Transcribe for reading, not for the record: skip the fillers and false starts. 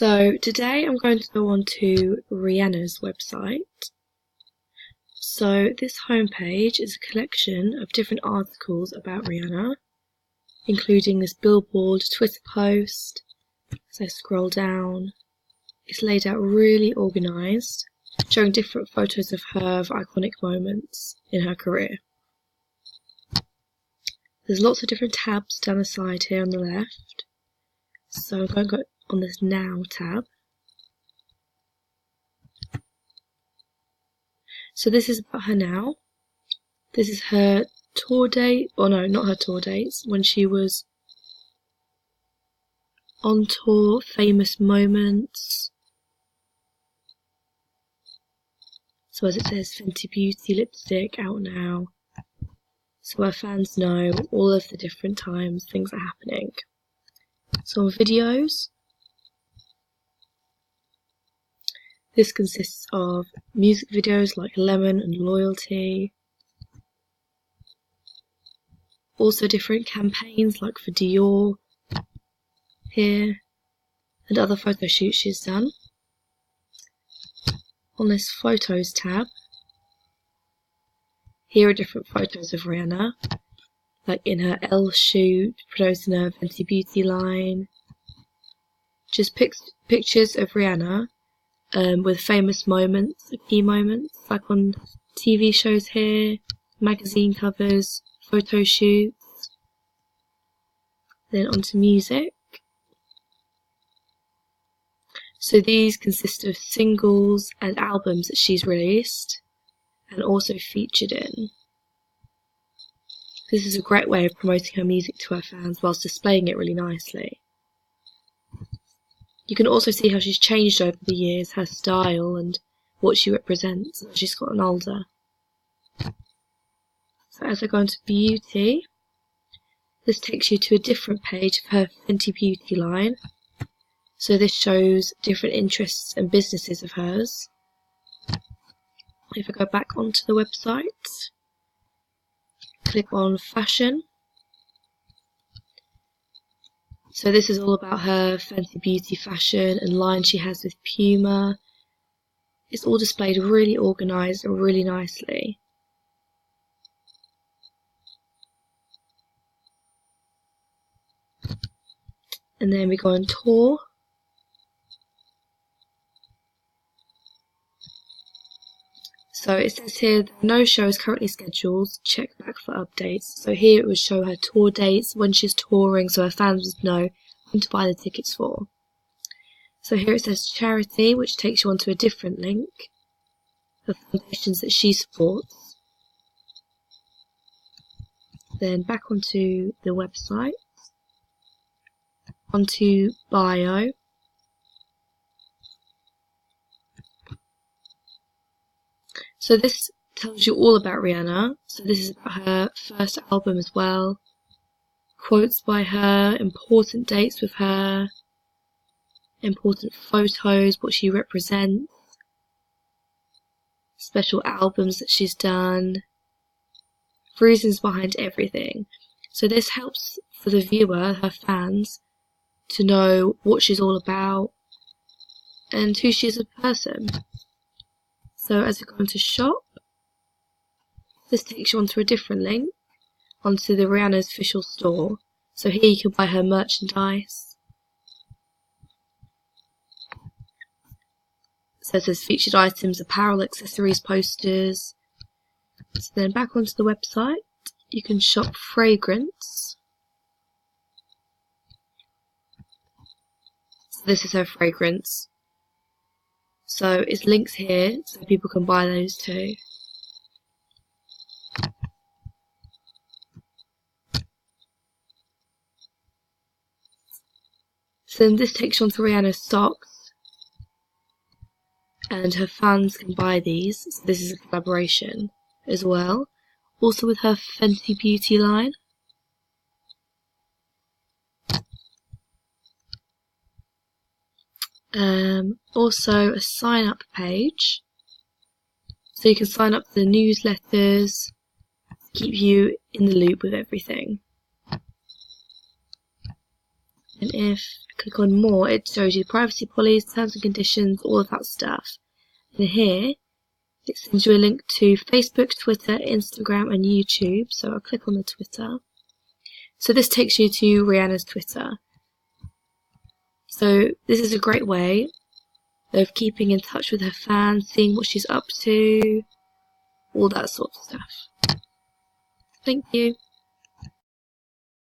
So today I'm going to go on to Rihanna's website. So this homepage is a collection of different articles about Rihanna, including this Billboard Twitter post. As I scroll down, it's laid out really organised, showing different photos of her of iconic moments in her career. There's lots of different tabs down the side here on the left. So I'm going to go on this Now tab. So this is about her now. This is her tour date, or no, not her tour dates, when she was on tour, famous moments. So as it says, Fenty Beauty lipstick out now. So our fans know all of the different times things are happening. So on videos, this consists of music videos like Lemon and Loyalty. Also different campaigns like for Dior here, and other photo shoots she's done. On this Photos tab, here are different photos of Rihanna, like in her Elle shoot, promoting her Fenty Beauty line. Just pictures of Rihanna with famous moments, key moments, like on TV shows here, magazine covers, photo shoots. Then onto music. So these consist of singles and albums that she's released and also featured in. This is a great way of promoting her music to her fans whilst displaying it really nicely. You can also see how she's changed over the years, her style and what she represents as she's gotten older. So as I go into beauty, this takes you to a different page of her Fenty Beauty line. So this shows different interests and businesses of hers. If I go back onto the website, click on fashion. So this is all about her Fenty Beauty fashion and line she has with Puma. It's all displayed really organised and really nicely. And then we go on tour. So it says here, no show is currently scheduled, check back for updates. So here it would show her tour dates, when she's touring, so her fans would know when to buy the tickets for. So here it says charity, which takes you onto a different link of foundations that she supports. Then back onto the website, onto bio. So this tells you all about Rihanna. So this is about her first album as well. Quotes by her, important dates with her, important photos, what she represents, special albums that she's done, reasons behind everything. So this helps for the viewer, her fans, to know what she's all about and who she is as a person. So as we go into shop, this takes you onto a different link, onto the Rihanna's official store. So here you can buy her merchandise. So it says featured items, apparel, accessories, posters. So then back onto the website, you can shop fragrance. So this is her fragrance. So it's links here, so people can buy those too. So then this takes you on to Rihanna's socks, and her fans can buy these. So this is a collaboration as well, also with her Fenty Beauty line. Also a sign up page, so you can sign up to the newsletters, keep you in the loop with everything. And if I click on more, it shows you privacy policy, terms and conditions, all of that stuff. And here, it sends you a link to Facebook, Twitter, Instagram and YouTube. So I'll click on the Twitter. So this takes you to Rihanna's Twitter. So this is a great way of keeping in touch with her fans, seeing what she's up to, all that sort of stuff. Thank you.